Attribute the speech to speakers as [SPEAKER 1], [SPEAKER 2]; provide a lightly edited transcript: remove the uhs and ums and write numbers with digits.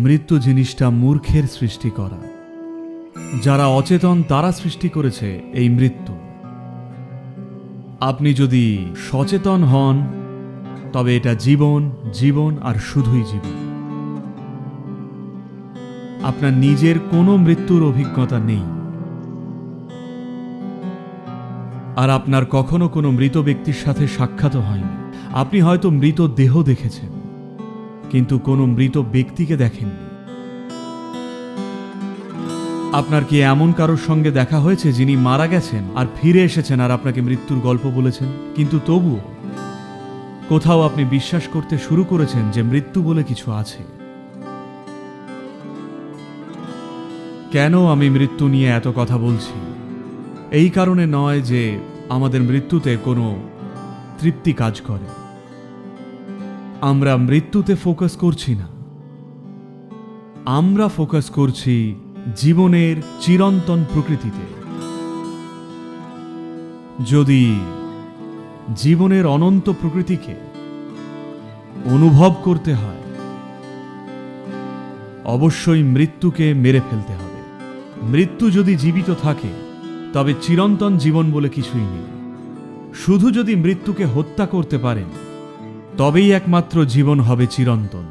[SPEAKER 1] মৃত্যু জিনিসটা মূর্খের সৃষ্টি করা। যারা অচেতন তারা সৃষ্টি করেছে এই মৃত্যু। আপনি যদি সচেতন হন তবে এটা জীবন, জীবন আর শুধুই জীবন। আপনার নিজের কোনো মৃত্যুর অভিজ্ঞতা নেই, আর আপনার কখনো কোনো মৃত ব্যক্তির সাথে সাক্ষাৎ হয়নি। আপনি হয়তো মৃত দেহ দেখেছেন, কিন্তু কোনো মৃত ব্যক্তিকে দেখেননি। আপনার কি এমন কারোর সঙ্গে দেখা হয়েছে যিনি মারা গেছেন আর ফিরে এসেছেন আর আপনাকে মৃত্যুর গল্প বলেছেন, কিন্তু তবুও কোথাও আপনি বিশ্বাস করতে শুরু করেছেন যে মৃত্যু বলে কিছু আছে? কেন আমি মৃত্যু নিয়ে এত কথা বলছি? এই কারণে নয় যে আমাদের মৃত্যুতে কোনো তৃপ্তি কাজ করে। আমরা মৃত্যুতে ফোকাস করছি না, আমরা ফোকাস করছি জীবনের চিরন্তন প্রকৃতিতে। যদি জীবনের অনন্ত প্রকৃতিকে অনুভব করতে হয়, অবশ্যই মৃত্যুকে মেরে ফেলতে হবে। মৃত্যু যদি জীবিত থাকে তবে চিরন্তন জীবন বলে কিছুই নেই। শুধু যদি মৃত্যুকে হত্যা করতে পারেন তবেই একমাত্র জীবন হবে চিরন্তন।